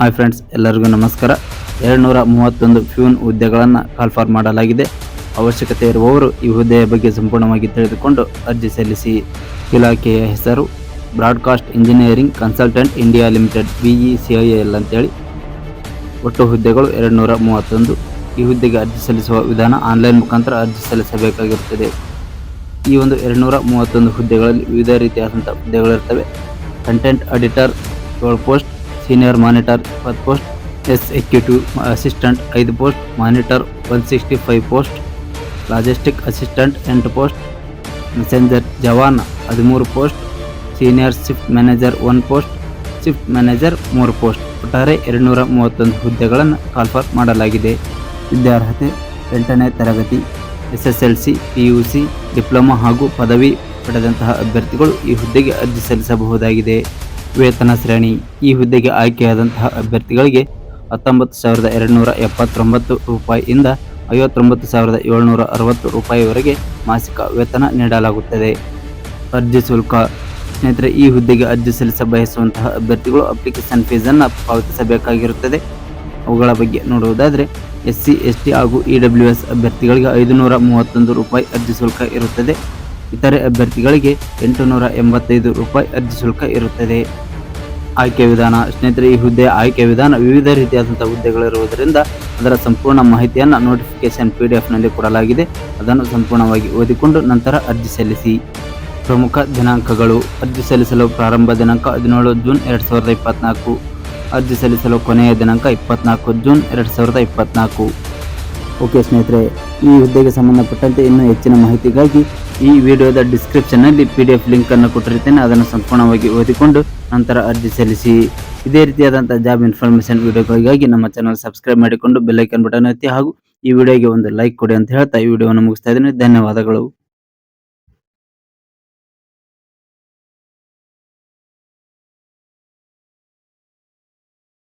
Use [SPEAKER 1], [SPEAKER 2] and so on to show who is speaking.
[SPEAKER 1] Hi friends, ಎಲ್ಲರಿಗೂ ನಮಸ್ಕಾರ. 231 peon ಹುದ್ದೆಗಳನ್ನು ಕಾಲ್ಫಾರ್ ಮಾಡಲಾಗಿದೆ. ಅವಶ್ಯಕತೆ ಇರುವವರು ಈ ಹುದ್ದೆಯ ಬಗ್ಗೆ ಸಂಪೂರ್ಣವಾಗಿ ತಿಳಿದುಕೊಂಡು ಅರ್ಜಿ ಸಲ್ಲಿಸಿ. ಇಲಾಖೆಯ ಹೆಸರು broadcast engineering consultant India limited BECIL ಅಂತೇಳಿ. ಒಟ್ಟು ಹುದ್ದೆಗಳು 231. ಈ ಹುದ್ದೆಗೆ ಅರ್ಜಿ ಸಲ್ಲಿಸುವ ವಿಧಾನ ಆನ್ಲೈನ್ ಮುಖಾಂತರ ಅರ್ಜಿ ಸಲ್ಲಿಸಬೇಕಾಗಿರುತ್ತದೆ. ಈ ಒಂದು 231 ಹುದ್ದೆಗಳಲ್ಲಿ ವಿವಿಧ ರೀತಿಯಾದಂಥ ಹುದ್ದೆಗಳಿರ್ತವೆ. Content editor 7 post, senior monitor 20 post, executive assistant 5 post, monitor 165 post, logistic assistant 8 post, messenger jawan 13 post, senior shift manager 1 post, shift manager 3 post. ಒಟ್ಟಾರೆ 231 ಹುದ್ದೆಗಳನ್ನು ಕಾಲ್ಫಾರ್ ಮಾಡಲಾಗಿದೆ. ವಿದ್ಯಾರ್ಹತೆ 8ನೇ ತರಗತಿ, SSLC, PUC, ಡಿಪ್ಲೊಮಾ ಹಾಗೂ ಪದವಿ ಪಡೆದಂತಹ ಅಭ್ಯರ್ಥಿಗಳು ಈ ಹುದ್ದೆಗೆ ಅರ್ಜಿ ಸಲ್ಲಿಸಬಹುದಾಗಿದೆ. ವೇತನ ಶ್ರೇಣಿ: ಈ ಹುದ್ದೆಗೆ ಆಯ್ಕೆಯಾದಂತಹ ಅಭ್ಯರ್ಥಿಗಳಿಗೆ 19,279 ರೂಪಾಯಿಯಿಂದ 59,760 ರೂಪಾಯಿವರೆಗೆ ಮಾಸಿಕ ವೇತನ ನೀಡಲಾಗುತ್ತದೆ. ಅರ್ಜಿ ಶುಲ್ಕ: ಸ್ನೇಹಿತರೆ, ಈ ಹುದ್ದೆಗೆ ಅರ್ಜಿ ಸಲ್ಲಿಸ ಬಯಸುವಂತಹ ಅಭ್ಯರ್ಥಿಗಳು ಅಪ್ಲಿಕೇಶನ್ ಫೀಸನ್ನು ಪಾವತಿಸಬೇಕಾಗಿರುತ್ತದೆ. ಅವುಗಳ ಬಗ್ಗೆ ನೋಡುವುದಾದರೆ, SC, ST ಹಾಗೂ EWS ಅಭ್ಯರ್ಥಿಗಳಿಗೆ 531 ರೂಪಾಯಿ ಅರ್ಜಿ ಶುಲ್ಕ ಇರುತ್ತದೆ. ಇತರೆ ಅಭ್ಯರ್ಥಿಗಳಿಗೆ 885 ರೂಪಾಯಿ ಅರ್ಜಿ ಶುಲ್ಕ ಇರುತ್ತದೆ. ಆಯ್ಕೆ ವಿಧಾನ: ಸ್ನೇಹಿತರೆ, ಈ ಹುದ್ದೆಯ ಆಯ್ಕೆ ವಿಧಾನ ವಿವಿಧ ರೀತಿಯಾದಂಥ ಹುದ್ದೆಗಳಿರುವುದರಿಂದ ಅದರ ಸಂಪೂರ್ಣ ಮಾಹಿತಿಯನ್ನು ನೋಟಿಫಿಕೇಶನ್ PDF-ನಲ್ಲಿ ಕೊಡಲಾಗಿದೆ. ಅದನ್ನು ಸಂಪೂರ್ಣವಾಗಿ ಓದಿಕೊಂಡು ನಂತರ ಅರ್ಜಿ ಸಲ್ಲಿಸಿ. ಪ್ರಮುಖ ದಿನಾಂಕಗಳು: ಅರ್ಜಿ ಸಲ್ಲಿಸಲು ಪ್ರಾರಂಭ ದಿನಾಂಕ 17 ಜೂನ್ 2024. ಅರ್ಜಿ ಸಲ್ಲಿಸಲು ಕೊನೆಯ ದಿನಾಂಕ 24 ಜೂನ್ 2024. ಓಕೆ ಸ್ನೇಹಿತರೆ, ಈ ಹುದ್ದೆಗೆ ಸಂಬಂಧಪಟ್ಟಂತೆ ಇನ್ನೂ ಹೆಚ್ಚಿನ ಮಾಹಿತಿಗಾಗಿ ಈ ವಿಡಿಯೋದ ಡಿಸ್ಕ್ರಿಪ್ಷನ್ನಲ್ಲಿ PDF ಲಿಂಕನ್ನು ಕೊಟ್ಟಿರ್ತೇನೆ. ಅದನ್ನು ಸಂಪೂರ್ಣವಾಗಿ ಓದಿಕೊಂಡು ನಂತರ ಅರ್ಜಿ ಸಲ್ಲಿಸಿ. ಇದೇ ರೀತಿಯಾದಂಥ ಜಾಬ್ ಇನ್ಫಾರ್ಮೇಷನ್ ವಿಡಿಯೋಗಳಿಗಾಗಿ ನಮ್ಮ ಚಾನಲ್ ಸಬ್ಸ್ಕ್ರೈಬ್ ಮಾಡಿಕೊಂಡು ಬೆಲ್ ಐಕಾನ್ ಬಟನ್ ಒತ್ತಿ ಹಾಗೂ ಈ ವಿಡಿಯೋಗೆ ಒಂದು ಲೈಕ್ ಕೊಡಿ ಅಂತ ಹೇಳ್ತಾ ಈ ವಿಡಿಯೋವನ್ನು ಮುಗಿಸ್ತಾ ಇದ್ದೀನಿ. ಧನ್ಯವಾದಗಳು.